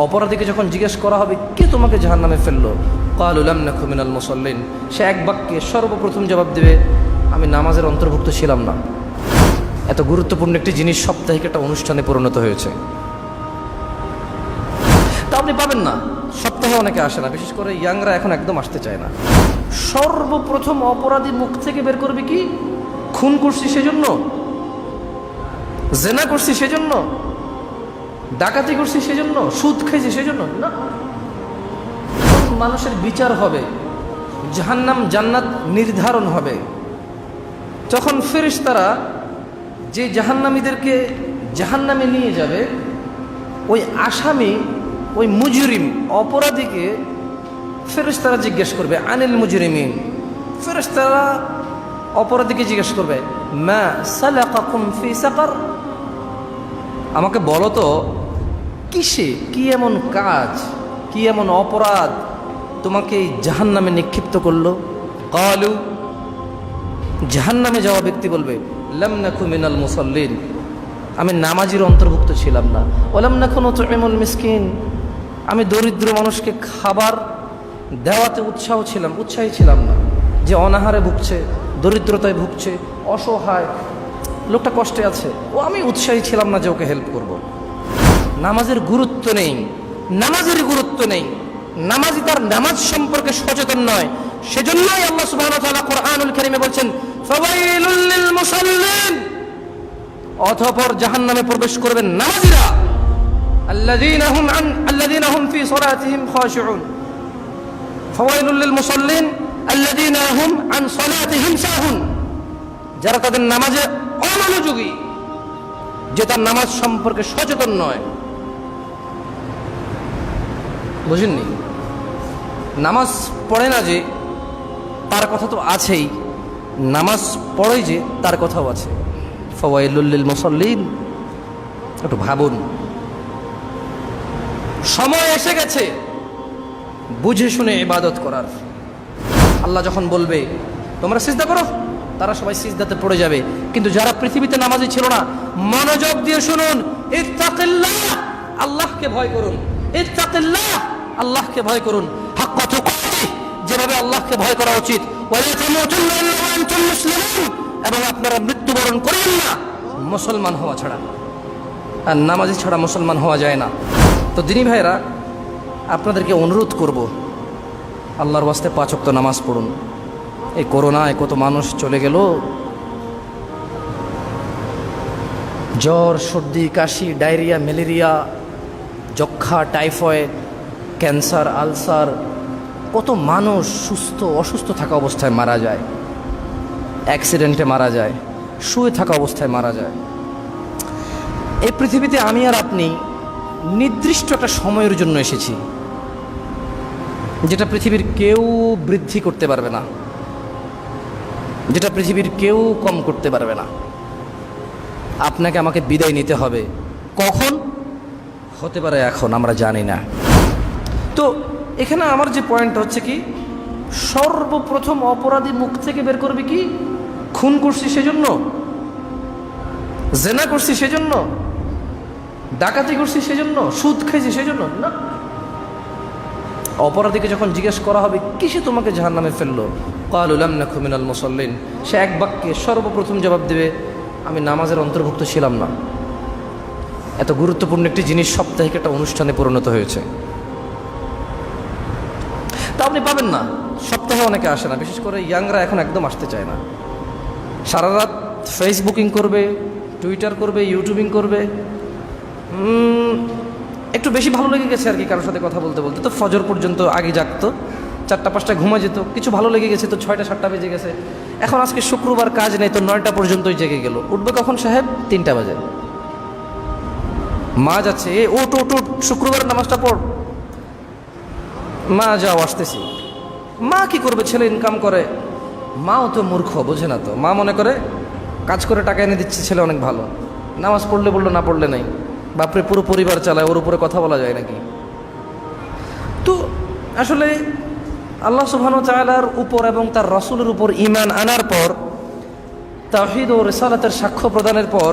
অপরাধীকে যখন জিজ্ঞেস করা হবে কে তোমাকে জাহান্নামে ফেললো, ক্বালু লাম নাকু মিনাল মুসাল্লিন, সে এক বাক্যে সর্বপ্রথম জবাব দেবে আমি নামাজের অন্তর্ভুক্ত ছিলাম না। এত গুরুত্বপূর্ণ একটি জিনিস সাপ্তাহিক একটা অনুষ্ঠানে পরিণত হয়েছে। তা আপনি পাবেন না, সপ্তাহে অনেকে আসে না, বিশেষ করে ইয়াংরা এখন একদম আসতে চায় না। সর্বপ্রথম অপরাধী মুখ থেকে বের করবে কি, খুন করছি সেজন্য, জেনা করছি সেজন্য, ডাকাতি করছি সেজন্য, সুদ খাইছি সেজন্য না। মানুষের বিচার হবে, জাহান্নাম জান্নাত নির্ধারণ হবে, যখন ফেরেশতারা যে জাহান্নামীদেরকে জাহান্নামে নিয়ে যাবে, ওই আসামি, ওই মুজরিম অপরাধীকে ফেরেশতারা জিজ্ঞেস করবে আনিল মুজরিমিন, ফেরেশতারা অপরাধীকে জিজ্ঞেস করবে মা সালাকাকুম ফি সাকার, আমাকে বলো তো কিসে, কি এমন কাজ, কি এমন অপরাধ তোমাকে এই জাহান্নামে নিক্ষিপ্ত করলো। ক্বালু, জাহান্নামে যাওয়া ব্যক্তি বলবে লাম নাকু মিনাল মুসাল্লিন, আমি নামাজির অন্তর্ভুক্ত ছিলাম না। ওয়ালাম নাকু নুতঈমুল মিসকিন, আমি দরিদ্র মানুষকে খাবার দেওয়াতে উৎসাহী ছিলাম না। যে অনাহারে ভুগছে, দরিদ্রতায় ভুগছে, অসহায় লোকটা কষ্টে আছে, ও আমি উৎসাহী ছিলাম না যে ওকে হেল্প করব। নামাজের গুরুত্ব নেই, নামাজের গুরুত্ব নেই, নামাজি তার নামাজ সম্পর্কে সচেতন নয়। সেজন্যই আল্লাহ সুবহানাহু ওয়া তাআলা কোরআনুল কারীমে বলছেন ফাওয়াইলুল লিল মুসাল্লিন, অতঃপর জাহান্নামে প্রবেশ করবেন নামাজিরা, আল্লাযীনা হুম ফি সালাতিহিম খাশিউন, ফাওয়াইলুল লিল মুসাল্লিন আল্লাযীনা হুম আন সালাতিহিম সাহুন, যারা তাদের নামাজে অমনোযোগী, যে তার নামাজ সম্পর্কে সচেতন নয়। বুঝেননি? নামাজ পড়ে না যে তার কথা তো আছেই, নামাজ পড়ে যে তার কথাও আছে। ফাওয়াইলুল লিল মুসাল্লিন, একটু ভাবুন, সময় এসে গেছে বুঝে শুনে ইবাদত করার। আল্লাহ যখন বলবে তোমরা সিজদা করো, তারা সবাই সিজদাতে পড়ে যাবে। কিন্তু যারা পৃথিবীতে নামাজি ছিল না, মনোযোগ দিয়ে শুনুন, ইত্তাকিল্লাহ, আল্লাহকে ভয় করুন, ইত্তাকিল্লাহ, আল্লাহকে ভয় করুন, হাক্কা তুকাতিহ, যেভাবে আল্লাহকে ভয় করা উচিত, ওয়ালা তামুতুন্না ইল্লা ওয়া আনতুম মুসলিমুন, এবং আপনারা মৃত্যুবরণ করেন না মুসলমান হওয়া ছাড়া। আর নামাজি ছাড়া মুসলমান হওয়া যায় না। তো দিনী ভাইরা, আপনাদেরকে অনুরোধ করব, আল্লাহর ওয়াস্তে 5 ওয়াক্ত নামাজ পড়ুন। এই করোনায় কত মানুষ চলে গেল, জ্বর, সর্দি, কাশি, ডায়রিয়া, ম্যালেরিয়া, যক্ষা, টাইফয়েড, ক্যান্সার, আলসার, কত মানুষ অসুস্থ থাকা অবস্থায় মারা যায়, অ্যাক্সিডেন্টে মারা যায়, শুয়ে থাকা অবস্থায় মারা যায়। এই পৃথিবীতে আমি আর আপনি নির্দিষ্ট একটা সময়ের জন্য এসেছি, যেটা পৃথিবীর কেউ বৃদ্ধি করতে পারবে না, যেটা পৃথিবীর কেউ কম করতে পারবে না। আপনাকে আমাকে বিদায় নিতে হবে। কখন হতে পারে এখন আমরা জানি না। তো এখানে আমার যে পয়েন্ট হচ্ছে কি, সর্বপ্রথম অপরাধী মুখ থেকে বের করবে কি, খুন করছি সেজন্য, জেনা করছি সেজন্য, ডাকাতি করছি সেজন্য, সুদ খাইছি সেজন্য না। অপরাধীকে যখন জিজ্ঞেস করা হবে কিসে তোমাকে জাহান্নামে ফেললো, ক্বালু লাম নাকু মিনাল মুসাল্লিন, সে এক বাক্যে সর্বপ্রথম জবাব দেবে আমি নামাজের অন্তর্ভুক্ত ছিলাম না। এত গুরুত্বপূর্ণ একটি জিনিস সাপ্তাহিক একটা অনুষ্ঠানে পরিণত হয়েছে। তা আপনি পাবেন না, সপ্তাহে অনেকে আসে না, বিশেষ করে ইয়াংরা এখন একদম আসতে চায় না। সারা রাত ফেসবুকিং করবে, টুইটার করবে, ইউটিউবিং করবে। একটু বেশি ভালো লেগে গেছে আর কি কারোর সাথে কথা বলতে বলতে, তো ফজর পর্যন্ত আগে জাগতো, 4টা-5টায় ঘুমা যেত, কিছু ভালো লেগে গেছে তো 6টা-7টা বেজে গেছে। এখন আজকে শুক্রবার কাজ নেই তো 9টা পর্যন্তই জেগে গেল। উঠবে কখন সাহেব? 3টা বাজে। মা যাচ্ছে, ওট ওট ওট, শুক্রবারের নামাজটা পড়। মা যাও, আসতেছি। মা কি করবে, ছেলে ইনকাম করে। মাও তো মূর্খ, বোঝে না তো। মা মনে করে কাজ করে টাকা এনে দিচ্ছে, ছেলে অনেক ভালো, নামাজ পড়লে বললো, না পড়লে নাই। বাপরে, পুরো পরিবার চালায়, ওর উপরে কথা বলা যায় নাকি? তো আসলে আল্লাহ সুবহানাহু ওয়া তাআলার উপর এবং তার রাসূলের উপর ঈমান আনার পর, তাওহীদ ও রিসালাতের সাক্ষ্য প্রদানের পর,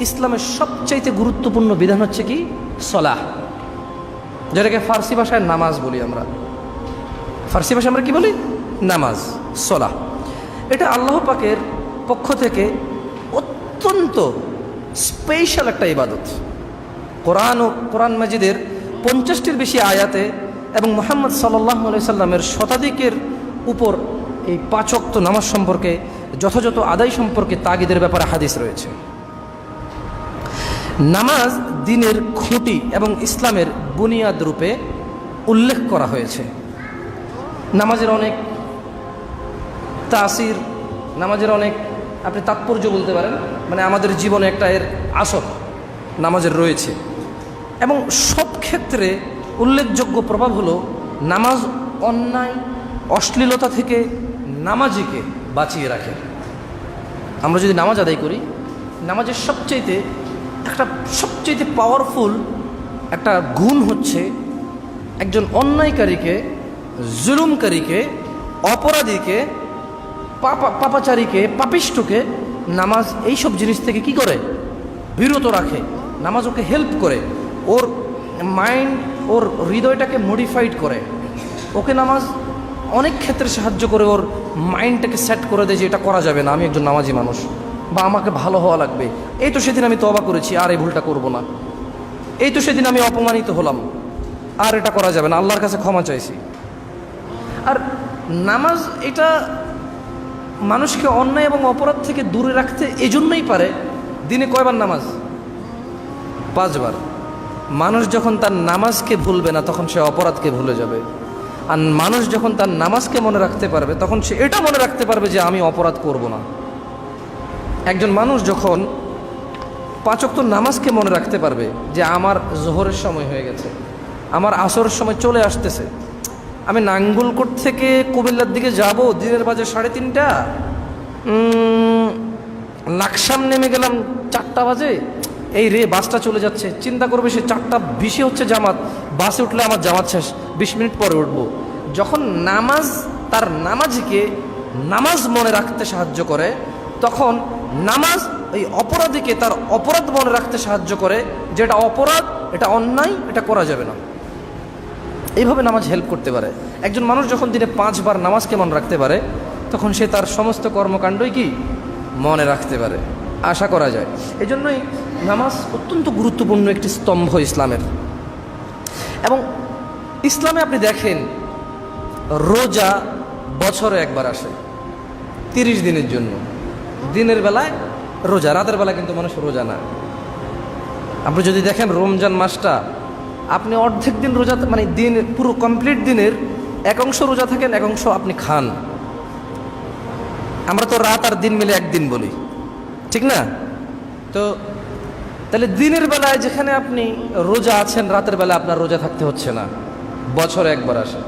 ইসলামের সবচাইতে গুরুত্বপূর্ণ বিধান হচ্ছে কি? সালাহ। যেটাকে ফার্সি ভাষায় নামাজ বলি আমরা। ফার্সি ভাষায় আমরা কি বলি? নামাজ, সলাহ। এটা আল্লাহ পাকের পক্ষ থেকে অত্যন্ত স্পেশাল একটা ইবাদত। কোরআন ও কোরআন মাজিদের 50টির বেশি আয়াতে এবং মুহাম্মদ সাল্লাল্লাহু আলাইহি সাল্লামের শতাধিকের উপর এই 5 ওয়াক্ত নামাজ সম্পর্কে, যথাযথ আদায় সম্পর্কে তাগিদের ব্যাপারে হাদিস রয়েছে। নামাজ দ্বীনের খুঁটি এবং ইসলামের বুনিয়াদ রূপে উল্লেখ করা হয়েছে। নামাজের অনেক তাসির, নামাজের অনেক আপনি তাৎপর্য বলতে পারেন, মানে আমাদের জীবনে একটা এর আসর নামাজের রয়েছে। এবং সব ক্ষেত্রে উল্লেখযোগ্য প্রভাব হলো নামাজ অন্যায় অশ্লীলতা থেকে নামাজিকে বাঁচিয়ে রাখে। আমরা যদি নামাজ আদায় করি, নামাজের সবচাইতে পাওয়ারফুল একটা গুণ হচ্ছে একজন অন্যায়কারীকে, জুলুমকারীকে, অপরাধীকে, পাপাচারীকে, পাপিষ্ঠকে নামাজ এইসব জিনিস থেকে কি করে? বিরত রাখে। নামাজ ওকে হেল্প করে, ওর মাইন্ড, ওর হৃদয়টাকে মডিফাইড করে। ওকে নামাজ অনেক ক্ষেত্রে সাহায্য করে, ওর মাইন্ডটাকে সেট করে দেয় যে এটা করা যাবে না, আমি একজন নামাজি মানুষ, বা আমাকে ভালো হওয়া লাগবে। এই তো সেদিন আমি তওবা করেছি, আর এই ভুলটা করব না। এই তো সেদিন আমি অপমানিত হলাম, আর এটা করা যাবে না, আল্লাহর কাছে ক্ষমা চাইছি। আর নামাজ এটা মানুষকে অন্যায় এবং অপরাধ থেকে দূরে রাখতে এজন্যই পারে। দিনে কয়বার নামাজ? 5 বার। মানুষ যখন তার নামাজকে ভুলবে না, তখন সে অপরাধকে ভুলে যাবে। আর মানুষ যখন তার নামাজকে মনে রাখতে পারবে, তখন সে এটা মনে রাখতে পারবে যে আমি অপরাধ করব না। একজন মানুষ যখন 5 ওয়াক্ত নামাজকে মনে রাখতে পারবে যে আমার জোহরের সময় হয়ে গেছে, আমার আসরের সময় চলে আসতেছে, আমি নাঙ্গলকোট থেকে কুমিল্লার দিকে যাব, দিনের বাজে 3:30, লাকসাম নেমে গেলাম 4টা বাজে, এই রে বাসটা চলে যাচ্ছে। চিন্তা করবে সে 4:20 হচ্ছে জামাত, বাসে উঠলে আমার জামাত শেষ, 20 মিনিট পরে উঠবো। যখন নামাজ তার নামাজিকে নামাজ মনে রাখতে সাহায্য করে, তখন নামাজ এই অপরাধীকে তার অপরাধ মনে রাখতে সাহায্য করে, যে এটা অপরাধ, এটা অন্যায়, এটা করা যাবে না। এইভাবে নামাজ হেল্প করতে পারে। একজন মানুষ যখন দিনে 5 বার নামাজকে মনে রাখতে পারে, তখন সে তার সমস্ত কর্মকাণ্ডই কি মনে রাখতে পারে, আশা করা যায়। এই জন্যই নামাজ অত্যন্ত গুরুত্বপূর্ণ একটি স্তম্ভ ইসলামের। এবং ইসলামে আপনি দেখেন, রোজা বছরে একবার আসে 30 দিনের জন্য। দিনের বেলায় রোজা, রাতের বেলা কিন্তু মানুষ রোজা না। আপনি যদি দেখেন রমজান মাসটা, আপনি অর্ধেক দিন রোজা, মানে দিন পুরো কমপ্লিট দিনের এক অংশ রোজা থাকেন, এক অংশ আপনি খান। আমরা তো রাত আর দিন মিলে একদিন বলি, ঠিক না? তো তাহলে দিনের বেলায় যেখানে আপনি রোজা আছেন, রাতের বেলায় আপনার রোজা থাকতে হচ্ছে না। বছরে একবার আসে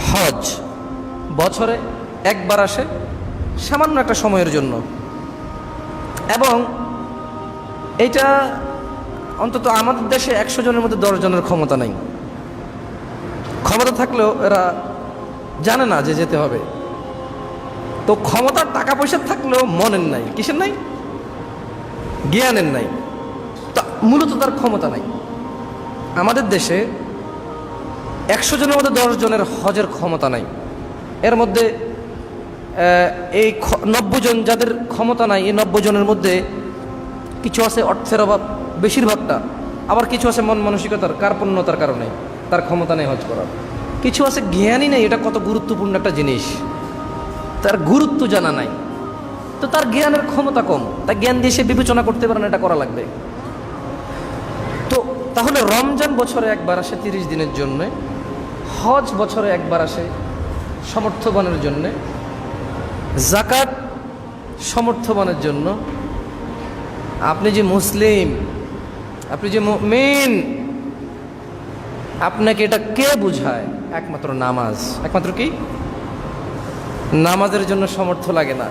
হজ, বছরে একবার আসে সামান্য একটা সময়ের জন্য। এবং এটা অন্তত আমাদের দেশে 100 জনের মধ্যে 10 জনের ক্ষমতা নাই। ক্ষমতা থাকলেও এরা জানে না যে যেতে হবে। তো ক্ষমতার টাকা পয়সা থাকলেও মনের নাই। কিসের নাই? জ্ঞানের নাই। তা মূলত তার ক্ষমতা নাই। আমাদের দেশে 100 জনের মধ্যে 10 জনের হজের ক্ষমতা নাই। এর মধ্যে এই 90 জন যাদের ক্ষমতা নাই, এই 90 জনের মধ্যে কিছু আছে অর্থের অভাব, বেশিরভাগটা। আবার কিছু আছে মন মানসিকতার কার্পণ্যতার কারণে তার ক্ষমতা নেই হজ করার। কিছু আছে জ্ঞানই নেই, এটা কত গুরুত্বপূর্ণ একটা জিনিস, তার গুরুত্ব জানা নাই। তো তার জ্ঞানের ক্ষমতা কম, তাই জ্ঞান দিয়ে সে বিবেচনা করতে পারে না এটা করা লাগবে। তো তাহলে রমজান বছরে একবার আসে 30 দিনের জন্যে, হজ বছরে একবার আসে সমর্থবানের জন্যে, জাকাত সমর্থবানের জন্য। আপনি যে মুসলিম, আপনি যে মুমিন, আপনাকে এটা কে বুঝায়? একমাত্র নামাজ। একমাত্র কি? নামাজের জন্য সমর্থ লাগে না,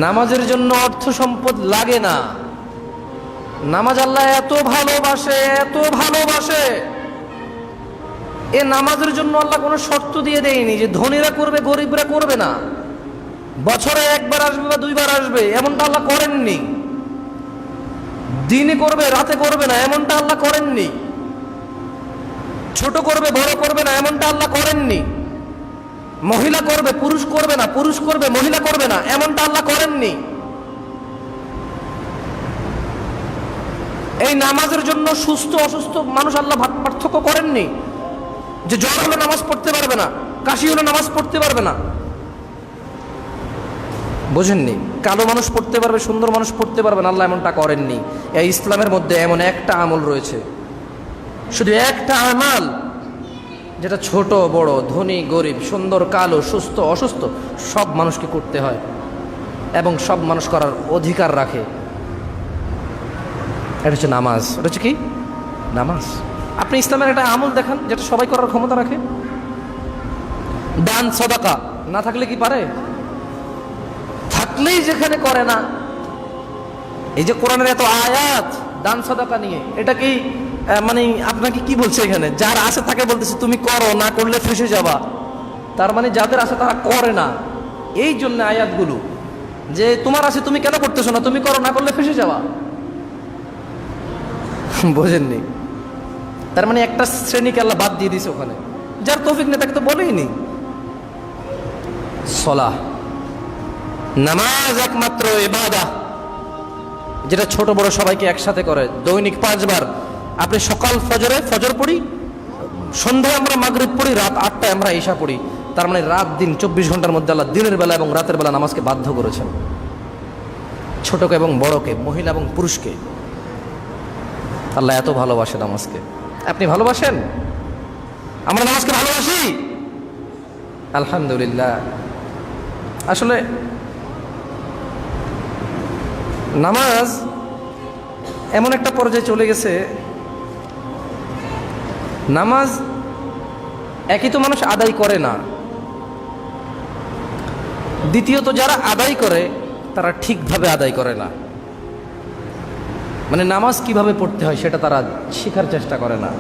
নামাজের জন্য অর্থ সম্পদ লাগে না। নামাজ আল্লাহ এত ভালোবাসে, এত ভালোবাসে, এ নামাজের জন্য আল্লাহ কোনো শর্ত দিয়ে দেয়নি যে ধনীরা করবে গরিবরা করবে না, বছরে একবার আসবে বা 2 বার আসবে, এমনটা আল্লাহ করেননি। দিনে করবে রাতে করবে না, এমনটা আল্লাহ করেননি। ছোট করবে বড় করবে না এমনটা আল্লাহ করেননি। মহিলা করবে পুরুষ করবে না, পুরুষ করবে মহিলা করবে না এমনটা আল্লাহ করেননি। এই নামাজের জন্য সুস্থ অসুস্থ মানুষ আল্লাহ পার্থক্য করেননি, যে জ্বর হলে নামাজ পড়তে পারবে না, কাশি হলে নামাজ পড়তে পারবে না। বোঝেননি? কালো মানুষ পড়তে পারবে, সুন্দর মানুষ পড়তে পারবে না, আল্লাহ এমনটা করেননি। এই ইসলামের মধ্যে এমন একটা আমল রয়েছে, শুধু একটা আমাল, যেটা ছোট বড়, ধনী গরিব, সুন্দর কালো, সুস্থ অসুস্থ সব মানুষকে করতে হয় এবং সব মানুষ করার অধিকার রাখে। এটা হচ্ছে নামাজ। এটা হচ্ছে কি? নামাজ। আপনি ইসলামের একটা আমল দেখান যেটা সবাই করার ক্ষমতা রাখে। দান সাদাকা না থাকলে কি পারে? থাকলেই যেখানে করে না। এই যে কোরআনের এত আয়াত দান সাদাকা নিয়ে, এটা কি মানে আপনাকে কি বলছে এখানে? যার আছে তাকে বলতেছে তুমি করো, না করলে ফেসে যাবা। তার মানে যাদের আছে তারা করে না। এই জন্য আয়াতগুলো যে তোমার আছে তুমি কেন করতেছো না, তুমি করো, না করলে ফেসে যাবা। বোঝেননি? তার মানে একটা শ্রেণীকে আল্লাহ বাদ দিয়ে দিয়েছে ওখানে। যার তৌফিক নেই তাকে তো বলেই নি। সলাহ, নামাজ একমাত্র ইবাদা যেটা ছোট বড় সবাইকে একসাথে করে। দৈনিক 5 বার। আপনি সকাল ফজরে ফজর পড়ি, সন্ধ্যায় আমরা মাগরিব পড়ি, রাত 8টায় আমরা ইশা পড়ি। তার মানে রাত দিন 24 ঘন্টার মধ্যে আল্লাহ দিনের বেলা এবং রাতের বেলা নামাজকে বাধ্য করেছেন, ছোটকে এবং বড়কে, মহিলা এবং পুরুষকে। আল্লাহ এত ভালোবাসে নামাজকে। আপনি ভালোবাসেন? আমরা নামাজকে ভালোবাসি আলহামদুলিল্লাহ। আসলে নামাজ এমন একটা পর্যায়ে চলে গেছে, নামাজ একই তো মানুষ আদায় করে না, দ্বিতীয়ত যারা আদায় করে তারা ঠিকভাবে আদায় করে না। মানে নামাজ কিভাবে পড়তে হয় সেটা তারা শেখার চেষ্টা করে না।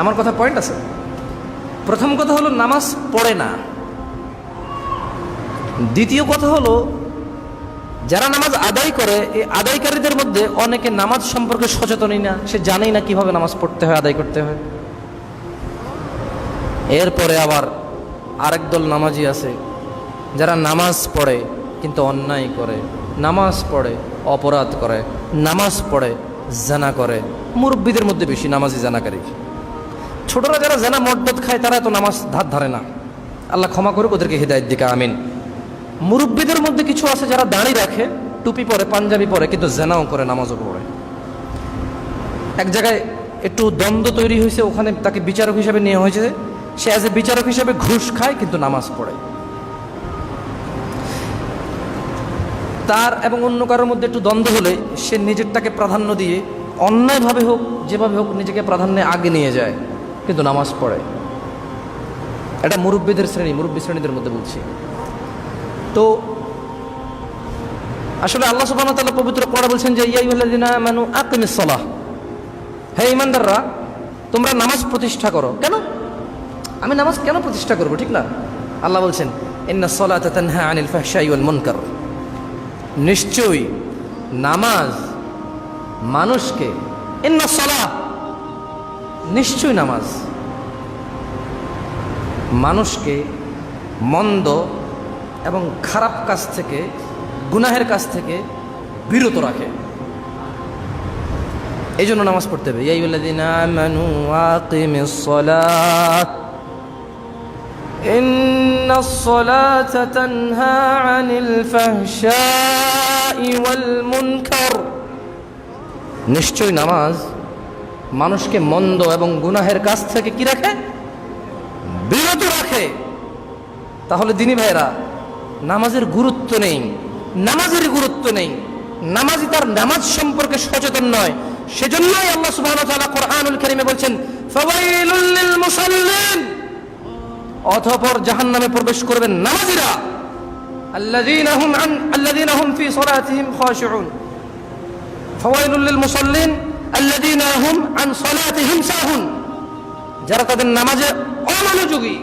আমার কথা পয়েন্ট আছে? প্রথম কথা হলো নামাজ পড়ে না। দ্বিতীয় কথা হলো যারা নামাজ আদায় করে, এই আদায়কারীদের মধ্যে অনেকে নামাজ সম্পর্কে সচেতনই না, সে জানেই না কিভাবে নামাজ পড়তে হয়, আদায় করতে হয়। এরপরে আবার আরেক দল নামাজি আছে যারা নামাজ পড়ে কিন্তু অন্যায় করে, নামাজ পড়ে অপরাধ করে, নামাজ পড়ে জানা করে। মুরব্বীদের মধ্যে বেশি নামাজি জানাকারী। ছোটরা যারা জানা মদদ খায় তারা তো নামাজ ধার ধারে না। আল্লাহ ক্ষমা করুক, ওদেরকে হিদায়াত দিক, আমিন। মুরব্বীদের মধ্যে কিছু আছে যারা দাড়ি রাখে, টুপি পরে, পাঞ্জাবি পরে, কিন্তু জেনাও করে, নামাজও পড়ে। এক জায়গায় একটু দ্বন্দ্ব তৈরি হয়েছে, ওখানে তাকে বিচারক হিসেবে নেওয়া হয়েছে। সে অ্যাজ এ বিচারক হিসেবে ঘুষ খায় কিন্তু নামাজ পড়ে। তার এবং অন্য কারোর মধ্যে একটু দ্বন্দ্ব হলে সে নিজেরটাকে প্রাধান্য দিয়ে অন্যায়ভাবে হোক যেভাবে হোক নিজেকে প্রাধান্যে আগে নিয়ে যায়, কিন্তু নামাজ পড়ে। এটা মুরব্বীদের শ্রেণী, মুরব্বী শ্রেণীদের মধ্যে বলছি। তো আসলে আল্লাহ সুবহানাহু ওয়া তাআলা পবিত্র কোরআনে বলছেন যে ইয়া আইয়ুহাল্লাযিনা আমানু আকিমিস সালাহ, হে ঈমানদাররা তোমরা নামাজ প্রতিষ্ঠা করো। কেন? আমি নামাজ কেন প্রতিষ্ঠা করব? ঠিক না? আল্লাহ বলছেন ইন্নাস সালাতা তানহা আনিল ফাহশাই ওয়াল মুনকার, নিশ্চয়ই নামাজ মানুষকে, ইন্নাস সালাহ নিশ্চয়ই নামাজ মানুষকে মন্দ এবং খারাপ কাজ থেকে, গুনাহের কাজ থেকে বিরত রাখে। এই জন্য নামাজ পড়তে হবে। ইয়া আইয়ুহাল্লাযীনা আমানু আকিমিস সালাত ইন্নাস সালাতা তানহা আনিল ফাহশাই ওয়াল মুনকার, নিশ্চয়ই নামাজ মানুষকে মন্দ এবং গুনাহের কাজ থেকে কি রাখে? বিরত রাখে। তাহলে দিনী ভাইরা, নামাজের গুরুত্ব নেই, নামাজের গুরুত্ব নেই, নামাজি তার নামাজ সম্পর্কে সচেতন নয়। সেজন্যই আল্লাহ সুবহানাহু ওয়া তাআলা কোরআনুল কারীমে বলছেন ফাওয়াইলুল লিল মুসাল্লিন, অতঃপর জাহান্নামে প্রবেশ করবেন নামাজীরা, আল্লাযীনা হুম ফি সালাতিহিম খাশিউন। ফাওয়াইলুল লিল মুসাল্লিন আল্লাযীনা হুম আন সালাতিহিম সাহুন, যারা তাদের নামাজে অমনোযোগী,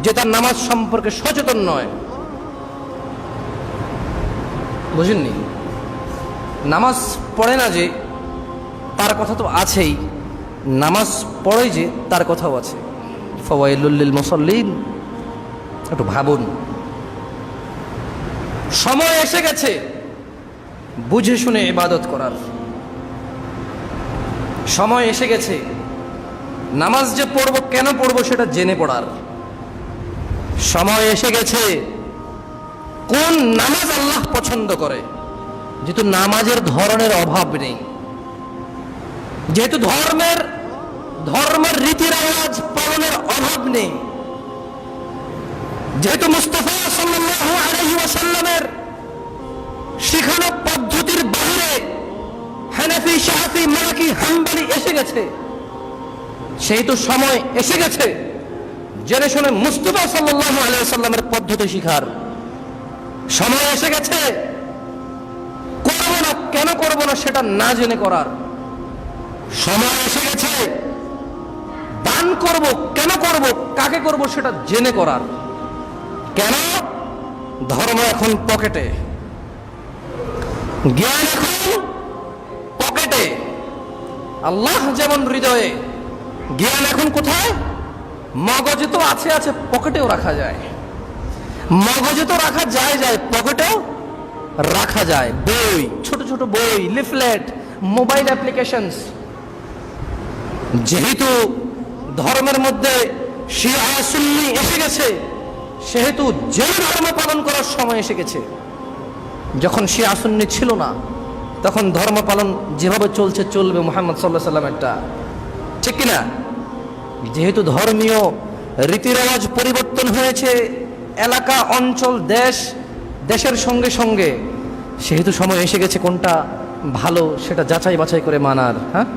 যে তার নামাজ সম্পর্কে সচেতন নয়। বুঝেননি? নামাজ পড়ে না যে তার কথা তো আছেই, নামাজ পড়ে যে তার কথাও আছে। ফাওয়াইলুল লিল মুসাল্লিন, একটু ভাবুন। সময় এসে গেছে বুঝে শুনে ইবাদত করার। সময় এসে গেছে নামাজ যে পড়বো কেন পড়বো সেটা জেনে পড়ার। সময় এসে গেছে কোন নামাজ আল্লাহ পছন্দ করে, যেহেতু নামাজের ধরনের অভাব নেই, যেহেতু ধর্মের রীতি রেওয়াজ পালনের অভাব নেই, যেহেতু মুস্তাফা সাল্লাল্লাহু আলাইহি ওয়াসাল্লামের শিখানো পদ্ধতির বাইরে হানাফি, শাফি, মালিকি, হাম্বলি এসে গেছে, সেহেতু সময় এসে গেছে জেনে শুনে মুস্তাফা সাল্লাল্লাহু আলাইহি ওয়াসাল্লামের পদ্ধতি শিখার। সময় এসে গেছে করবো না কেন করবো না সেটা না জেনে করার। সময় এসে গেছে দান করব কেন করব, কাকে করব সেটা জেনে করার। কেন? ধর্ম এখন পকেটে, জ্ঞান এখন পকেটে। আল্লাহ যেমন হৃদয়ে, জ্ঞান এখন কোথায়? মগজে তো আছে, পকেটেও রাখা যায়। মগজে তো রাখা যায়, পকেটেও রাখা যায়। বই, ছোট ছোট বই, লিফলেট, মোবাইল অ্যাপ্লিকেশনস। যেহেতু ধর্মের মধ্যে শিয়া সুন্নি এসে গেছে, সেহেতু যে ধর্ম পালন করার সময় এসে গেছে। যখন শিয়া সুন্নি ছিল না তখন ধর্ম পালন যেভাবে চলবে মুহাম্মদ সাল্লাল্লাহু আলাইহি ওয়াসাল্লামেরটা, ঠিক কিনা? যেহেতু ধর্মীয় রীতি রেওয়াজ পরিবর্তন হয়েছে, এলাকা, অঞ্চল, দেশের সঙ্গে সঙ্গে, সেহেতু সময় এসে গেছে কোনটা ভালো সেটা যাচাই বাছাই করে মানার। হ্যাঁ,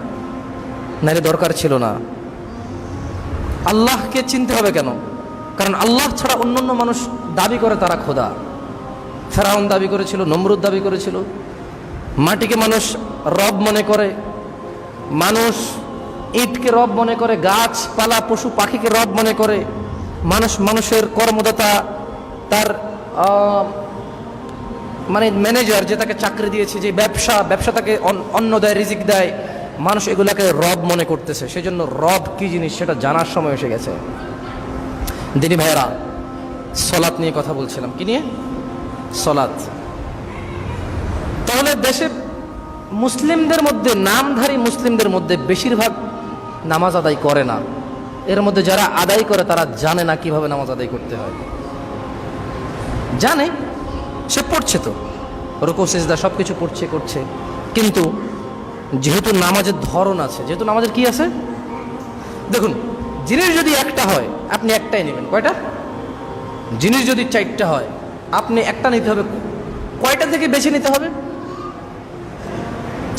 নাইলে দরকার ছিল না। আল্লাহকে চিনতে হবে কেন? কারণ আল্লাহ ছাড়া অন্যান্য মানুষ দাবি করে তারা খোদা। ফেরাউন দাবি করেছিল, নমরুদ দাবি করেছিল। মাটিকে মানুষ রব মনে করে, মানুষ ইটকে রব মনে করে, গাছপালা, পশু পাখিকে রব মনে করে। মানুষের কর্মদাতা, তার মানে ম্যানেজার যে তাকে চাকরি দিয়েছে, যে ব্যবসা তাকে অন্ন দেয়, রিজিক দেয়, মানুষ এগুলাকে রব মনে করতেছে। সেই জন্য রব কি জিনিস সেটা জানার সময় এসে গেছে। দিনী ভাইয়েরা, সলাত নিয়ে কথা বলছিলাম। কি নিয়ে? সলাত। তাহলে দেশে মুসলিমদের মধ্যে, নামধারী মুসলিমদের মধ্যে বেশিরভাগ নামাজ আদায় করে না। এর মধ্যে যারা আদায় করে তারা জানে না কিভাবে নামাজ আদায় করতে হয়। জানে, সে পড়ছে, তো রুকু সিজদা সবকিছু করছে, কিন্তু যেহেতু নামাজের ধরন আছে, যেহেতু নামাজের কি আছে, দেখুন, জিনিস যদি একটা হয় আপনি একটাই নেবেন। কয়টা? জিনিস যদি 4টা হয় আপনি একটা নিতে হবে। কয়টা থেকে বেছে নিতে হবে?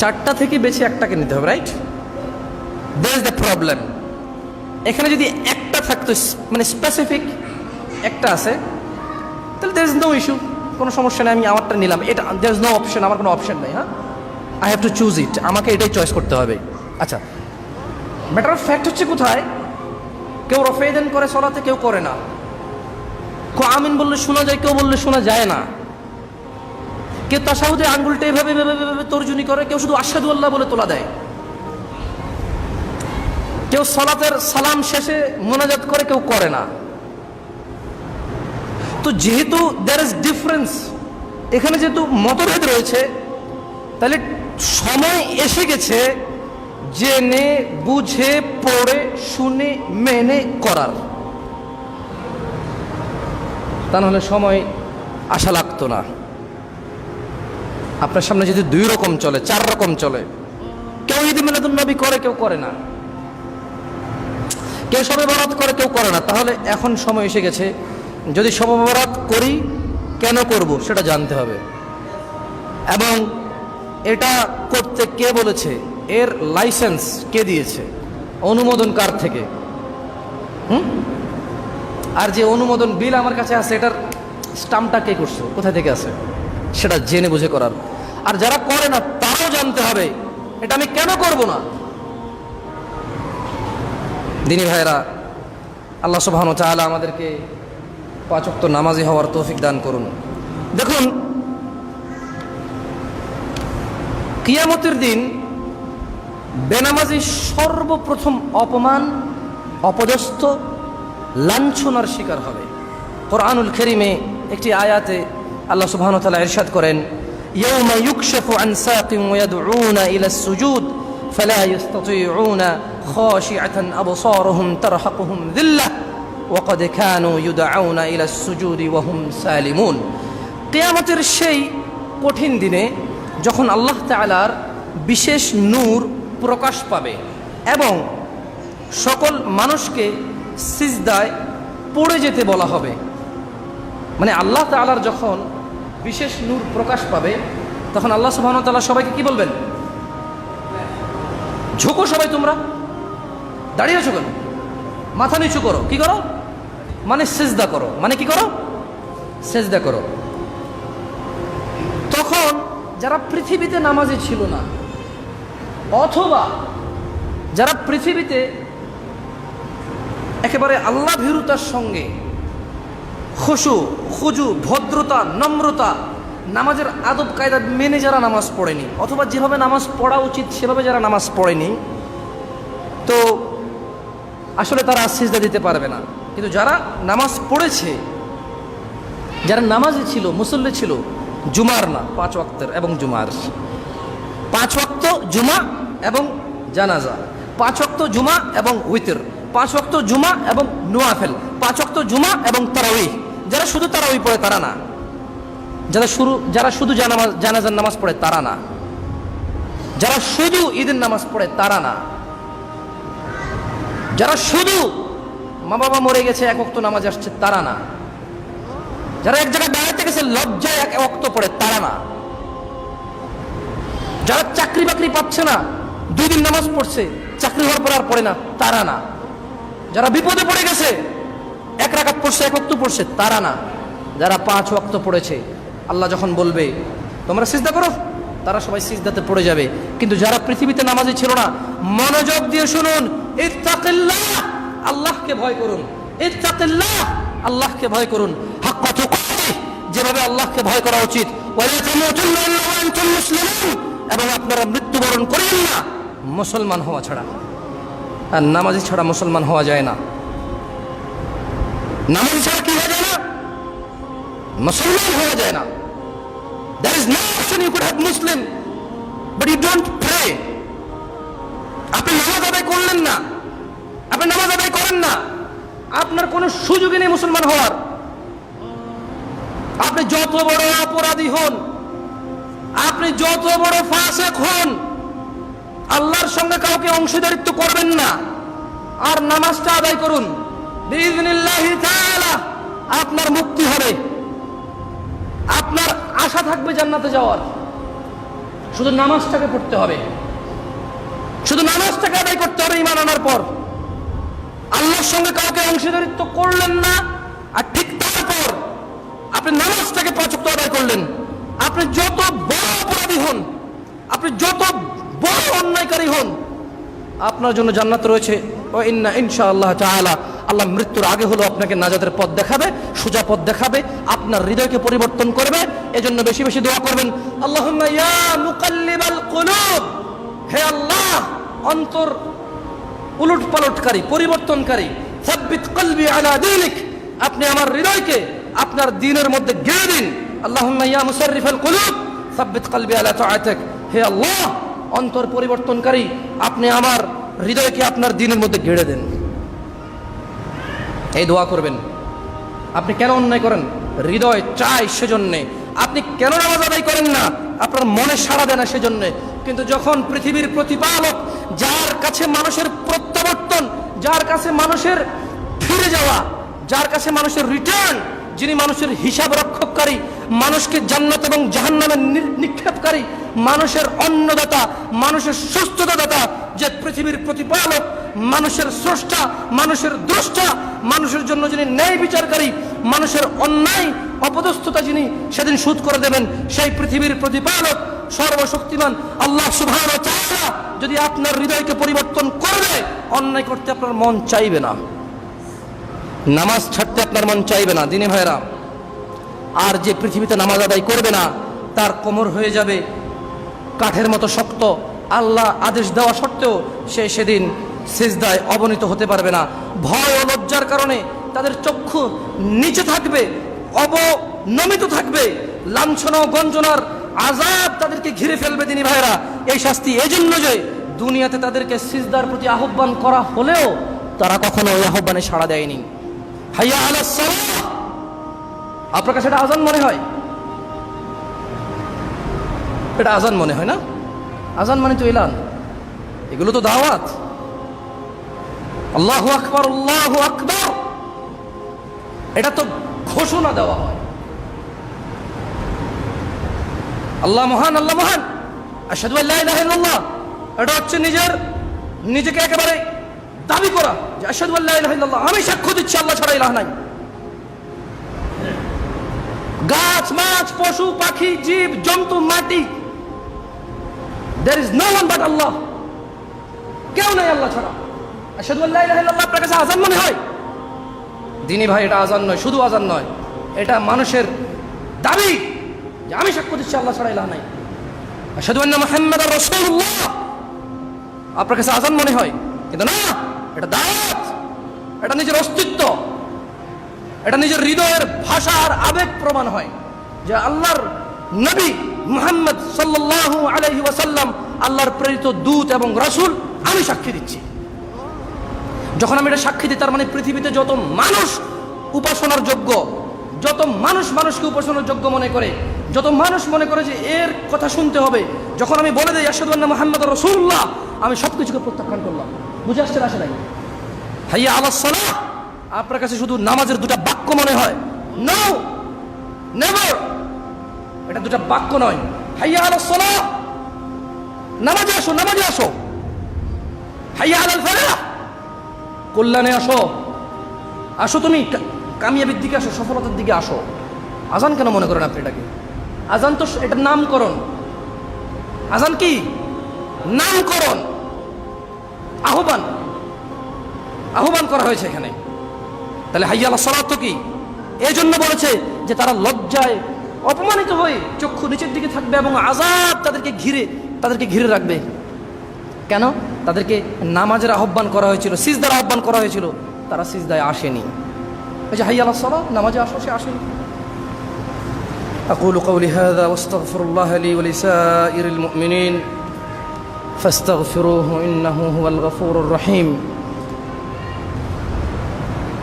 4টা থেকে বেছে একটাকে নিতে হবে, right? That is the problem. এখানে যদি একটা থাকতো, মানে স্পেসিফিক একটা আছে, তাহলে দ্যার ইজ নো ইস্যু, কোনো সমস্যা নেই, আমি আমারটা নিলাম। এটা দ্যার ইজ নো অপশন, আমার কোনো অপশন নেই। হ্যাঁ, আই হ্যাভ টু চুজ ইট, আমাকে এটাই চয়েস করতে হবে। আচ্ছা, ম্যাটার অফ ফ্যাক্ট হচ্ছে কোথায়, কেউ রফেদান করে সলাতে, কেউ করে না। কেউ আমিন বললে শোনা যায়, কেউ বললে শোনা যায় না। কেউ তাশাহুদে আঙ্গুলটা এভাবে তর্জনী করে, কেউ শুধু আশহাদু আল্লাহ বলে তোলা দেয়। কেউ সলাতের সালাম শেষে মোনাজাত করে, কেউ করে না। তো যেহেতু দেয়ার ইজ ডিফারেন্স, এখানে যেহেতু মতভেদ রয়েছে, তাহলে সময় এসে গেছে জেনে বুঝে পড়ে শুনে মেনে করার। তা নাহলে সময় আশা লাগতো না। আপনার সামনে যদি 2 রকম চলে, 4 রকম চলে, কেউ ঈদ মিলাদুন নবী করে, কেউ করে না, কেউ শবে বরাত করে, কেউ করে না, তাহলে এখন সময় এসে গেছে, যদি শবে বরাত করি কেন করব সেটা জানতে হবে। এবং এটা করতে কে বলেছে, এর লাইসেন্স কে দিয়েছে, অনুমোদন কার থেকে, আর যে অনুমোদন বিল আমার কাছে আছে এটার স্টাম্পটা কে করছে, কোথা থেকে আছে, সেটা জেনে বুঝে করার। আর যারা করে না তারাও জানতে হবে এটা আমি কেন করব না। দিনী ভাইরা, আল্লাহ সুবহানাহু ওয়া তাআলা আমাদেরকে 5 ওয়াক্ত নামাজি হওয়ার তৌফিক দান করুন। দেখুন, কিয়ামতের দিন বেনামাজি সর্বপ্রথম অপমান, অপদস্থ, লাঞ্ছনার শিকার হবে। কোরআনুল কারীমে একটি আয়াতে আল্লাহ সুবহানাহু ওয়া তাআলা ইরশাদ করেন, ইয়াউমা ইউকশাফু আন সাকিন ওয়া ইয়াদউনা ইলা সুজুদ ফালা ইস্তাতিউনা খাশিআতান আবসারুহুম তারহাকুহুম যিল্লাহ ওয়া ক্বাদ কানু ইউদআউনা ইলা সুজুদি ওয়া হুম সালিমুন। কিয়ামতের সেই কঠিন দিনে যখন আল্লাহ তাআলার বিশেষ নূর প্রকাশ পাবে এবং সকল মানুষকে সিজদায় পড়ে যেতে বলা হবে, মানে আল্লাহ তাআলার যখন বিশেষ নূর প্রকাশ পাবে তখন আল্লাহ সুবহানাহু ওয়া তাআলা সবাইকে কি বলবেন? ঝুঁকো সবাই, তোমরা দাঁড়িয়ে আছো কেন? মাথা নিচু করো। কি করো? মানে সিজদা করো। মানে কি করো? সিজদা করো। তখন যারা পৃথিবীতে নামাজি ছিল না অথবা যারা পৃথিবীতে একেবারে আল্লাহ ভীরুতার সঙ্গে খুশু, খুজু, ভদ্রতা, নম্রতা, নামাজের আদব কায়দা মেনে যারা নামাজ পড়েনি অথবা যেভাবে নামাজ পড়া উচিত সেভাবে যারা নামাজ পড়েনি, তো আসলে তারা সিজদা দিতে পারবে না। কিন্তু যারা নামাজ পড়েছে, যারা নামাজি ছিল, মুসল্লি ছিল, জুমার না 5 ওয়াক্তের এবং জুমার 5 ওয়াক্ত জুমা এবং জানাজা, 5 ওয়াক্ত জুমা এবং উইতর, 5 ওয়াক্ত জুমা এবং নওয়াফিল, 5 ওয়াক্ত জুমা এবং তারাউইহ। যারা শুধু তারাউইহ পড়ে তারা না, যারা শুধু জানাজার নামাজ পড়ে তারা না, যারা শুধু ঈদের নামাজ পড়ে তারা না, যারা শুধু মা বাবা মরে গেছে 1 ওয়াক্ত নামাজ আসছে তারা না, যারা এক জায়গায় দাঁড়াতে গেছে লজ্জায় 1 ওয়াক্ত পড়ে তারা না, যারা চাকরি বাকরি পাচ্ছে না 2 দিন নামাজ পড়ছে, চাকরি হওয়ার পর আর পড়ে না তারা না, যারা বিপদে পড়ে গেছে 1 রাকাত পড়ছে 1 ওয়াক্ত পড়ছে তারা না, যারা 5 ওয়াক্ত পড়েছে আল্লাহ যখন বলবে তোমরা সিজদা করো, তারা সবাই সিজদাতে পড়ে যাবে। কিন্তু যারা পৃথিবীতে নামাজি ছিল না, মনোযোগ দিয়ে শুনুন, ইত্তাকিল্লাহ, আল্লাহকে ভয় করুন, ইত্তাকিল্লাহ, আল্লাহকে ভয় করুন, হাক্কা তুকাতিহ, যেভাবে আল্লাহকে ভয় করা উচিত, ওয়ালা তামুতুন্না ইল্লা ওয়া আনতুম মুসলিমুন, এবং আপনারা মৃত্যুবরণ করেন না মুসলমান হওয়া ছাড়া। আর নামাজি ছাড়া মুসলমান হওয়া যায় না। নামাজি ছাড়া কি হওয়া যায় না? মুসলমান হওয়া যায় না। There is no option you could have Muslim, but you don't pray. আপনি নামাজ আদায় করলেন না, আপনি নামাজ আদায় করেন না, আপনার কোনো সুযোগই নেই মুসলমান হওয়ার। আপনি যত বড় অপরাধী হন, আপনি যত বড় ফাসিক হন, আল্লাহর সঙ্গে কাউকে অংশীদারিত্ব করবেন না আর নামাজটা আদায় করুন, বিইজনিল্লাহি তাআলা আপনার মুক্তি হবে, আপনার আশা থাকবে জান্নাতে যাওয়ার। শুধু নামাজটাকে পড়তে হবে, শুধু নামাজটাকে আদায় করতে হবে ঈমান আনার পর। আল্লাহর সঙ্গে কাউকে অংশীদারিত্ব করলেন না, আর ঠিক তারপর আপনি নামাজটাকে 5 ওয়াক্ত আদায় করলেন। আপনি যত বড় অপরাধী হন, আপনি যত বড় অন্যায়কারী হন, আপনার জন্য জান্নাত রয়েছে। ও ইনশাআল্লাহ তাআলা আল্লাহ মৃত্যুর আগে হলো আপনাকে নাজাতের পথ দেখাবে, সোজা পথ দেখাবে, আপনার হৃদয়কে পরিবর্তন করবে। এজন্য বেশি বেশি দোয়া করবেন, আল্লাহুম্মা ইয়া মুকাল্লিবাল কুলুব, হে আল্লাহ অন্তর উলট পালটকারী, পরিবর্তনকারী, সাব্বিত কলবি আলা দীনিক, আপনি আমার হৃদয়কে আপনার দ্বীনের মধ্যে গেড়ে দিন। আল্লাহুম্মা ইয়া মুসাররিফাল কুলুব সাব্বিত কলবি আলা তাআতিক, হে আল্লাহ অন্তর পরিবর্তনকারী, আপনি আমার হৃদয়কে আপনার দ্বীনের মধ্যে গেড়ে দেন। এই দোয়া করবেন। আপনি কেন অন্যায় করেন? হৃদয় চায় সেজন্যে। আপনি কেন নামাজ আদায় করেন না? আপনার মনে সাড়া দেয় না সেজন্যে। কিন্তু যখন পৃথিবীর প্রতিপালক, যার কাছে মানুষের প্রত্যাবর্তন, যার কাছে মানুষের ফিরে যাওয়া, যার কাছে মানুষের রিটার্ন, যিনি মানুষের হিসাব রক্ষককারী, মানুষকে জান্নাত এবং জাহান্নামে নিক্ষেপকারী, মানুষের অন্নদাতা, মানুষের সুস্থতা দাতা, যে পৃথিবীর প্রতিপালক, মানুষের স্রষ্টা, মানুষের দ্রষ্টা, মানুষের জন্য যিনি ন্যায় বিচারকারী, মানুষের অন্যায় অপদস্থতা যিনি সেদিন শোধ করে দেবেন, সেই পৃথিবীর প্রতিপালক সর্বশক্তিমান আল্লাহ সুবহানাহু ওয়া তাআলা যদি আপনার হৃদয়কে পরিবর্তন করবে, অন্যায় করতে আপনার মন চাইবে না, নামাজ ছাড়তে আপনার মন চাইবে না। দিনে ভাইরা, আর যে পৃথিবীতে নামাজ আদায় করবে না, তার কোমর হয়ে যাবে কাঠের মতো শক্ত, আল্লাহ আদেশ দেওয়া সত্ত্বেও সে সেদিন সিজদায় অবনীত হতে পারবে না। ভয় ও লজ্জার কারণে তাদের চক্ষু নিচে থাকবে, অবনমিত থাকবে, লাঞ্ছনা ও গঞ্জনার আযাব তাদেরকে ঘিরে ফেলবে। দিনী ভাইরা, এই শাস্তি এজন্য যে দুনিয়াতে তাদেরকে সিজদার প্রতি আহ্বান করা হলেও তারা কখনো ওই আহ্বানে সাড়া দেয়নি। হাইয়া আলাস সালাহ, আপনার কাছে এটা আজান মনে হয়? এটা আজান মনে হয় না? আজান মানে তো এলান, এগুলো তো দাওয়াত। আল্লাহু আকবার, আল্লাহু আকবার, এটা তো ঘোষণা দেওয়া হয়। আল্লাহ মহান, আল্লাহ মহান, আশহাদু আল্লা ইলাহা ইল্লাল্লাহ, এটা হচ্ছে নিজেকে একেবারে দাবি করা যে আশহাদু আল্লা ইলাহা ইল্লাল্লাহ, আমি সাক্ষ্য দিচ্ছি আল্লাহ ছাড়া ইলাহ নাই। গাছ, মাছ, পশু, পাখি, জীব, জন্তু, মাটি, there is no one but Allah, কেউ নাই আল্লাহ ছাড়া। আশহাদু আল্লা ইলাহা ইল্লাল্লাহ আপনার কাছে আযান মনে হয়? দিনী ভাই, এটা আযান নয়, শুধু আযান নয়, এটা মানুষের দাবি যে আমি সাক্ষ্য দিচ্ছি আল্লাহ ছাড়া ইলাহ নাই। আশহাদু আন্না মুহাম্মাদার রাসূলুল্লাহ আপনার কাছে আযান মনে হয়, কিন্তু না, এটা দাওয়াত, এটা নিজের অস্তিত্ব, এটা নিজের হৃদয়ের ভাষার আবেগ প্রমাণ হয় যে আল্লাহর নবী মুহাম্মদ সাল্লাল্লাহু আলাইহি ওয়াসাল্লাম আল্লাহর প্রেরিত দূত এবং রাসূল, আমি সাক্ষী দিচ্ছি। যখন আমি এটা সাক্ষী দিই, তার মানে পৃথিবীতে যত মানুষ উপাসনার যোগ্য, যত মানুষ মানুষকে উপাসনার যোগ্য মনে করে, যত মানুষ মনে করে যে এর কথা শুনতে হবে, যখন আমি বলে দিই আশহাদু আন্না মুহাম্মাদুর রাসূলুল্লাহ, আমি সবকিছুকে প্রত্যাখ্যান করলাম। বুঝে আসছে না? আসে নাই? হাইয়া আলাস সালাহ আপনার কাছে শুধু নামাজের দুটা বাক্য মনে হয়? নো, নেভার, এটা দুটা বাক্য নয়। হাইয়া আলাস সালাহ, নামাজে আসো, নামাজে আসো। হাইয়া আলাল ফালাহ, কল্যাণে আসো, আসো, তুমি কামিয়াবির দিকে আসো, সফলতার দিকে আসো। আজান কেন মনে করেন আপনি এটাকে? আজান তো এটার নামকরণ। আজান কি? নামকরণ, আহ্বান, আহ্বান করা হয়েছে এখানে। তাহলে হাইয়া আলাস সালাত তো কি? এই জন্য বলেছে যে তারা লজ্জায় অপমানিত হয়ে চক্ষু নিচের দিকে থাকবে এবং আযাব তাদেরকে ঘিরে রাখবে। কেন? তাদেরকে নামাজের আহ্বান করা হয়েছিল, সিজদার আহ্বান করা হয়েছিল, তারা সিজদায় আসেনি। এই যে হাইয়া আলাস সালাত, নামাজে আসো, সে আসেনি। أقول قولي هذا واستغفر الله لي ولسائر المؤمنين فاستغفروه إنه هو الغفور الرحيم।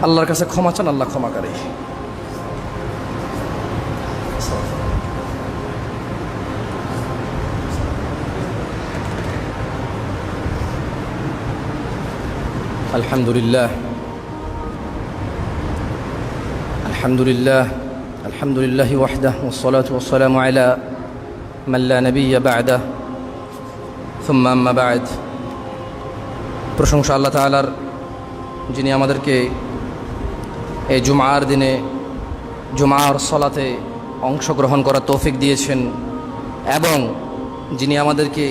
আল্লাহর কাছে ক্ষমা চান, আল্লাহ ক্ষমা করে। আলহামদুলিল্লাহ, আলহামদুলিল্লাহ, আলহামদুলিল্লাহি ওয়াহদাহু ওয়াসসালাতু ওয়াসসালামু আলা মান লা নাবিয়্যা বা'দাহু সুম্মা আম্মা বা'দ। প্রশংসা আল্লাহ তাআলার, যিনি আমাদেরকে এই জুমার দিনে জুমার সলাতে অংশগ্রহণ করার তৌফিক দিয়েছেন এবং যিনি আমাদেরকে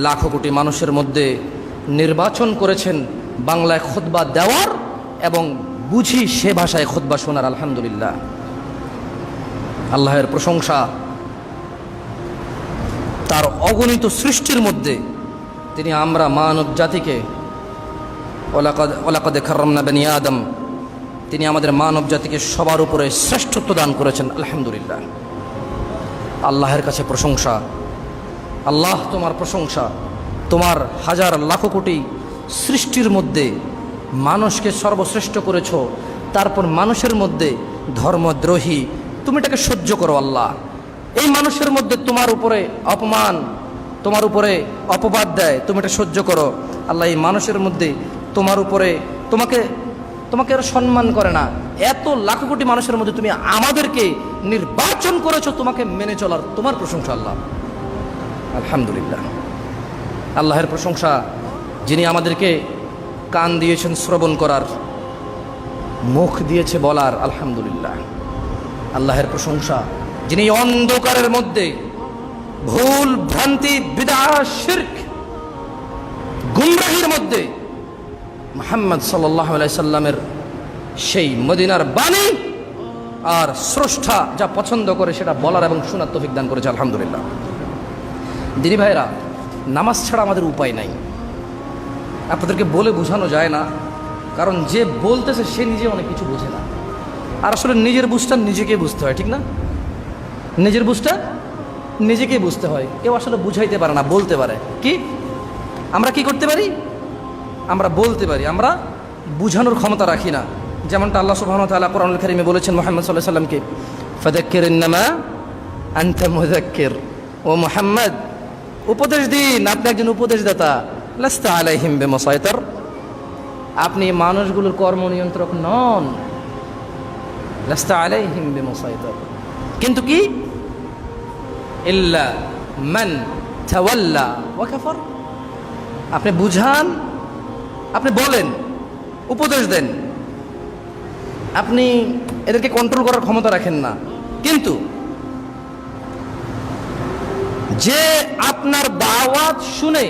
লাখো কোটি মানুষের মধ্যে নির্বাচন করেছেন বাংলায় খুতবা দেওয়ার এবং বুঝি সে ভাষায় খুতবা শোনার। আলহামদুলিল্লাহ, আল্লাহের প্রশংসা। তার অগণিত সৃষ্টির মধ্যে তিনি আমরা মানব জাতিকে ওয়ালাকাদ কাররামনা বনি আদম, তিনি আমাদের মানব জাতিকে সবার উপরে শ্রেষ্ঠত্ব দান করেছেন। আলহামদুলিল্লাহ, আল্লাহের কাছে প্রশংসা। আল্লাহ, তোমার প্রশংসা। তোমার হাজার লাখো কোটি সৃষ্টির মধ্যে মানুষকে সর্বশ্রেষ্ঠ করেছ, তারপর মানুষের মধ্যে ধর্মদ্রোহী তুমি এটাকে সহ্য করো। আল্লাহ, এই মানুষের মধ্যে তোমার উপরে অপমান, তোমার উপরে অপবাদ দেয়, তুমি এটা সহ্য করো। আল্লাহ, এই মানুষের মধ্যে তোমার উপরে তোমাকে আর সম্মান করে না, এত লাখো কোটি মানুষের মধ্যে তুমি আমাদেরকে নির্বাচন করেছো তোমাকে মেনে চলার, তোমার প্রশংসা আল্লাহ। আলহামদুলিল্লাহ, আল্লাহের প্রশংসা, যিনি আমাদেরকে কান দিয়েছেন শ্রবণ করার, মুখ দিয়েছে বলার। আলহামদুলিল্লাহ, আল্লাহের প্রশংসা, যিনি অন্ধকারের মধ্যে ভুল ভ্রান্তি বিদআত শিরক গুমরাহির মধ্যে মুহাম্মদ সাল্লাল্লাহু আলাইহি সাল্লামের সেই মদিনার বাণী আর স্রষ্টা যা পছন্দ করে সেটা বলার এবং শোনার তৌফিক দান করেছে। আলহামদুলিল্লাহ, দিনী ভাইরা, নামাজ ছাড়া আমাদের উপায় নাই। আপনাদেরকে বলে বোঝানো যায় না, কারণ যে বলতেছে সে নিজে অনেক কিছু বোঝে না। আর আসলে নিজের বুঝটা নিজেকে বুঝতে হয়, ঠিক না? নিজের বুঝটা নিজেকেই বুঝতে হয়। কেউ আসলে বুঝাইতে পারে না, বলতে পারে। কি আমরা কি করতে পারি? আমরা বলতে পারি, আমরা বুঝানোর ক্ষমতা রাখি না। যেমনটা আল্লাহ সুবহানাহু ওয়া তাআলা কোরআনুল কারীমে বলেছেন মুহাম্মদ সাল্লাল্লাহু আলাইহি ওয়াসাল্লামকে, ফাযাক্কির ইন্নামা আনতা মুযাক্কির, ও মুহাম্মদ উপদেশ দিন, আপনি একজন উপদেশদাতা। লাস্তা আলাইহিম বিমুসাইতির, আপনি মানুষগুলোর কর্ম নিয়ন্ত্রক নন। লাস্তা আলাইহিম বিমুসাইতির, কিন্তু কি ইল্লা মান তাওয়াল্লা ওয়া কাফার, আপনি বুঝান, আপনি বলেন, উপদেশ দেন, আপনি এদেরকে কন্ট্রোল করার ক্ষমতা রাখেন না। কিন্তু যে আপনার দাওয়াত শুনে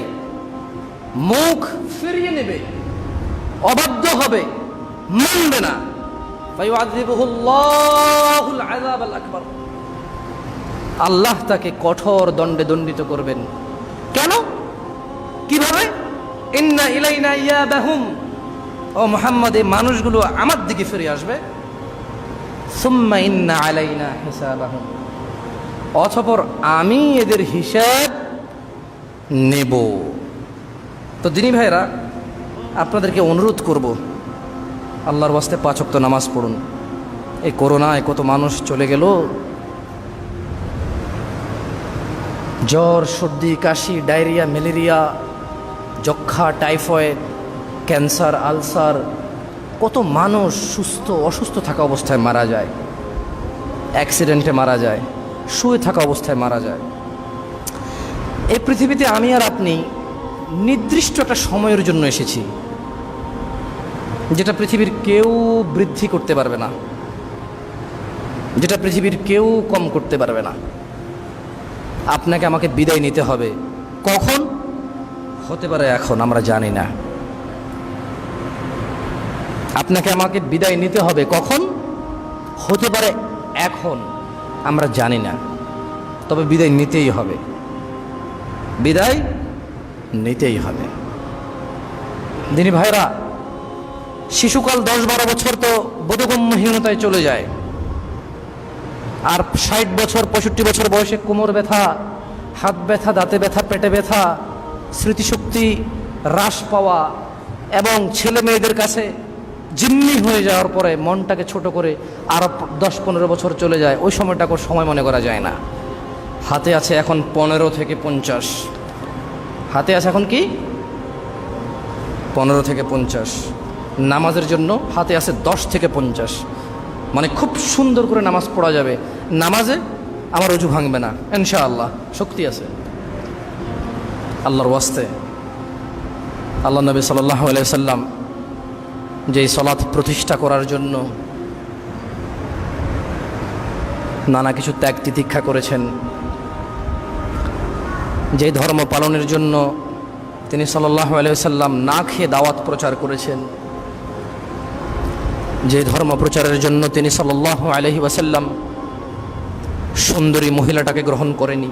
মুখ ফিরিয়ে নেবে, অবাধ্য হবে, মানবে না, ফায়ুআযিবুহুল্লাহুল আযাবাল আকবার, আল্লাহ তাকে কঠোর দণ্ডে দণ্ডিত করবেন। কেন? কিভাবে? ইন্না ইলাইনা ইয়াবাহুম, ও মুহাম্মদ এই মানুষগুলো আমার দিকে ফিরে আসবে। সুম্মা ইন্না আলাইনা হিসাবাহুম, অতঃপর আমি এদের হিসাব নেব। তো দিনী ভাইরা, আপনাদেরকে অনুরোধ করব, আল্লাহর ওয়াস্তে 5 ওয়াক্ত নামাজ পড়ুন। এই করোনায় কত মানুষ চলে গেল, জ্বর, সর্দি, কাশি, ডায়রিয়া, ম্যালেরিয়া, যক্ষা, টাইফয়েড, ক্যান্সার, আলসার, কত মানুষ অসুস্থ থাকা অবস্থায় মারা যায়, অ্যাক্সিডেন্টে মারা যায়, শুয়ে থাকা অবস্থায় মারা যায়। এই পৃথিবীতে আমি আর আপনি নির্দিষ্ট একটা সময়ের জন্য এসেছি, যেটা পৃথিবীর কেউ বৃদ্ধি করতে পারবে না, যেটা পৃথিবীর কেউ কম করতে পারবে না। আপনাকে আমাকে বিদায় নিতে হবে। কখন? হতে পারে এখন, আমরা জানি না। আপনাকে আমাকে বিদায় নিতে হবে কখন? হতে পারে এখন, আমরা জানি না। তবে বিদায় নিতেই হবে, বিদায় নিতেই হবে। দিনী ভাইরা, শিশুকাল 10-12 বছর তো বোধগম্যহীনতায় চলে যায়, আর 60 বছর 65 বছর বয়সে কোমর ব্যথা, হাত ব্যথা, দাঁতে ব্যথা, পেটে ব্যথা, স্মৃতিশক্তি হ্রাস পাওয়া এবং ছেলে মেয়েদের কাছে জিম্মি হয়ে যাওয়ার পরে মনটাকে ছোট করে আরও 10-15 বছর চলে যায়। ওই সময়টাকে সময় মনে করা যায় না। হাতে আছে এখন 15 থেকে 50, হাতে আছে এখন কি 15 থেকে 50। নামাজের জন্য হাতে আছে 10 থেকে 50, মানে খুব সুন্দর করে নামাজ পড়া যাবে। নামাজে আমার অজু ভাঙবে না ইনশাআল্লাহ, শক্তি আছে আল্লাহর ওয়াস্তে। আল্লাহ নবী সাল্লাল্লাহু আলাইহি সাল্লাম যেই সালাত প্রতিষ্ঠা করার জন্য নানা কিছু ত্যাগ তিতিক্ষা করেছেন, যেই ধর্ম পালনের জন্য তিনি সাল্লাল্লাহু আলাইহি সাল্লাম না খেয়ে দাওয়াত প্রচার করেছেন, যে ধর্ম প্রচারের জন্য তিনি সাল্লাল্লাহু আলাইহি ওয়াসাল্লাম সুন্দরী মহিলাটাকে গ্রহণ করেনি,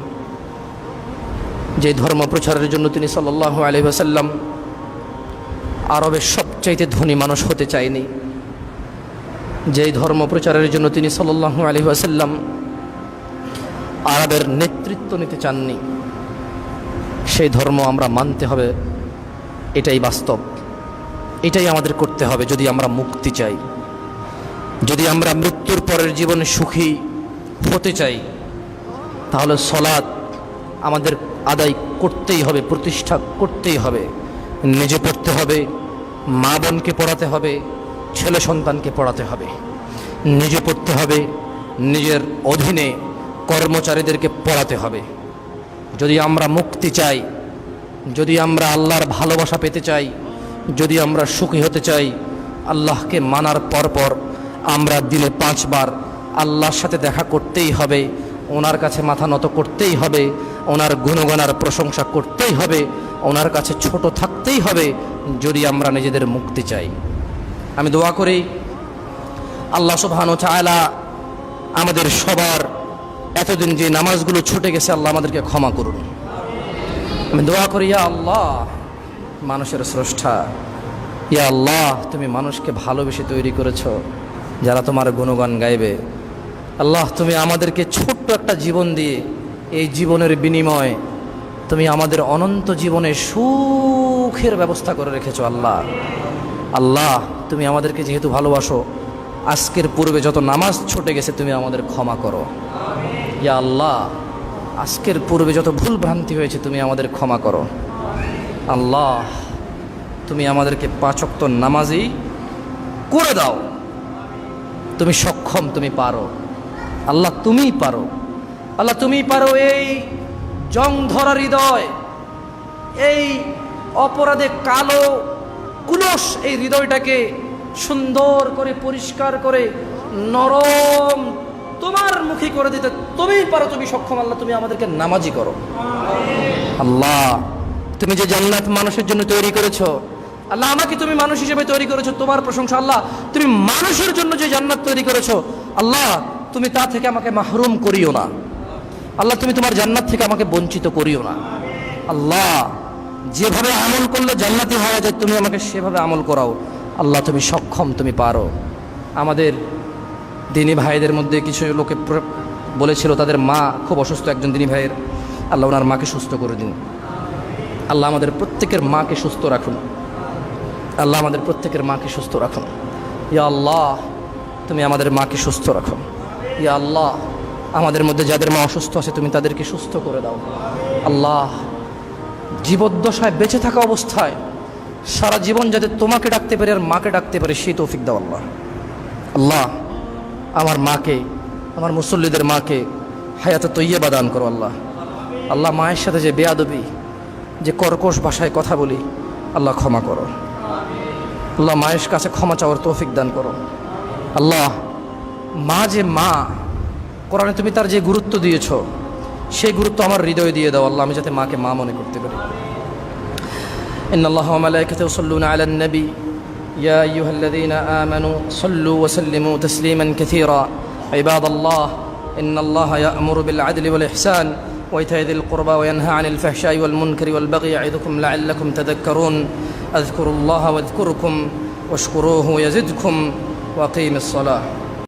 যে ধর্ম প্রচারের জন্য তিনি সাল্লাল্লাহু আলাইহি ওয়াসাল্লাম আরবের সবচাইতে ধনী মানুষ হতে চায়নি, যেই ধর্ম প্রচারের জন্য তিনি সাল্লাল্লাহু আলাইহি ওয়াসাল্লাম আরবের নেতৃত্ব নিতে চাননি, সেই ধর্ম আমরা মানতে হবে। এটাই বাস্তব, এটাই আমাদের করতে হবে যদি আমরা মুক্তি চাই, যদি আমরা মৃত্যুর পরের জীবনে সুখী হতে চাই। তাহলে সলাৎ আমাদের আদায় করতেই হবে, প্রতিষ্ঠা করতেই হবে। নিজে পড়তে হবে, মা বোনকে পড়াতে হবে, ছেলে সন্তানকে পড়াতে হবে। নিজে পড়তে হবে, নিজের অধীনে কর্মচারীদেরকে পড়াতে হবে। যদি আমরা মুক্তি চাই, যদি আমরা আল্লাহর ভালোবাসা পেতে চাই, যদি আমরা সুখী হতে চাই, আল্লাহকে মানার পর আমরা দিনে 5 বার আল্লাহর সাথে দেখা করতেই হবে, ওনার কাছে মাথা নত করতেই হবে, ওনার গুণগানার প্রশংসা করতেই হবে, ওনার কাছে ছোট থাকতেই হবে, যদি আমরা নিজেদের মুক্তি চাই। আমি দোয়া করি আল্লাহ সুবহানাহু ওয়া তাআলা আমাদের সবার এতদিন যে নামাজগুলো ছুটে গেছে, আল্লাহ আমাদেরকে ক্ষমা করুন। আমি দোয়া করি, ইয়া আল্লাহ, মানুষের স্রষ্টা, ইয়া আল্লাহ, তুমি মানুষকে ভালোবেসে তৈরি করেছো যারা তোমার গুণগান গাইবে। আল্লাহ, তুমি আমাদেরকে ছোট্ট একটা জীবন দিয়ে এই জীবনের বিনিময়ে তুমি আমাদের অনন্ত জীবনে সুখের ব্যবস্থা করে রেখেছো। আল্লাহ, আল্লাহ, তুমি আমাদেরকে যেহেতু ভালোবাসো, আজকের পূর্বে যত নামাজ ছুটে গেছে তুমি আমাদের ক্ষমা করো। ইয়া আল্লাহ, আজকের পূর্বে যত ভুল ভ্রান্তি হয়েছে তুমি আমাদের ক্ষমা করো। আল্লাহ, তুমি আমাদেরকে 5 ওয়াক্ত নামাজি করে দাও। তুমি সক্ষম, তুমি পারো। আল্লাহ, তুমিই পারো। আল্লাহ, তুমিই পারো এই জং ধরা হৃদয়, এই অপরাধে কালো কুলস এই হৃদয়টাকে সুন্দর করে পরিষ্কার করে নরম তোমার মুখী করে দিতে তুমিই পারো, তুমি সক্ষম। আল্লাহ, তুমি আমাদেরকে নামাজি করো। আল্লাহ, তুমি যে জান্নাত মানুষের জন্য তৈরি করেছো, আল্লাহ, আমাকে তুমি মানুষ হিসেবে তৈরি করেছো, তোমার প্রশংসা। আল্লাহ, তুমি মানুষের জন্য যে জান্নাত তৈরি করেছো, আল্লাহ, তুমি তা থেকে আমাকে মাহরুম করিও না। আল্লাহ, তুমি তোমার জান্নাত থেকে আমাকে বঞ্চিত করিও না। আল্লাহ, যেভাবে আমল করলে জান্নাতি হওয়া যায় তুমি আমাকে সেভাবে আমল করাও। আল্লাহ, তুমি সক্ষম, তুমি পারো। আমাদের দিনী ভাইদের মধ্যে কিছু লোকে বলেছিল তাদের মা খুব অসুস্থ, একজন দিনী ভাইয়ের। আল্লাহ, ওনার মাকে সুস্থ করে দিন। আল্লাহ, আমাদের প্রত্যেকের মাকে সুস্থ রাখুন। আল্লাহ, আমাদের প্রত্যেকের মাকে সুস্থ রাখুন। ইয়া আল্লাহ, তুমি আমাদের মাকে সুস্থ রাখো। ইয়া আল্লাহ, আমাদের মধ্যে যাদের মা অসুস্থ আছে তুমি তাদেরকে সুস্থ করে দাও। আল্লাহ, জীবদ্দশায় বেঁচে থাকা অবস্থায় সারা জীবন যাতে তোমাকে ডাকতে পারে আর মাকে ডাকতে পারে সেই তৌফিক দাও। আল্লাহ, আল্লাহ, আমার মাকে, আমার মুসল্লিদের মাকে হায়াতে তৈয়বা দান করো। আল্লাহ, আল্লাহ, মায়ের সাথে যে বেয়াদবি, যে কর্কশ ভাষায় কথা বলি, আল্লাহ ক্ষমা করো। আল্লাহ, মায়ের কাছে ক্ষমা চাওয়ার তৌফিক দান করো। আল্লাহ, মা যে মা, কোরআনে তুমি তার যে গুরুত্ব দিয়েছো সেই গুরুত্ব আমার হৃদয়ে দিয়ে দাও। আল্লাহ, আমি যাতে মাকে মা মনে করতে পারি। ইন্নাল্লাহা ওয়া মালাইকাতাহু ইউসাল্লুনা আলান নবী ইয়া আইয়ুহাল্লাযীনা আমানু সাল্লু ওয়া সাল্লিমু তাসলিমান কাসীরা। ইবাদাল্লাহ, ইন্নাল্লাহা ইয়া'মুরু বিল আদলি ওয়াল ইহসান ওয়া ইতা'i যিল কুরবা ওয়া ইয়ানহা আনিল ফাহশাই ওয়াল মুনকারি ওয়াল বাগই ইয়া'iদুকুম লা'আল্লাকুম তাযাক্কারুন। আযকুরুল্লাহা ওয়াযকুরকুম ওয়াশকুরুহু ইয়াজিদকুম ওয়া আকিমিস সালাহ।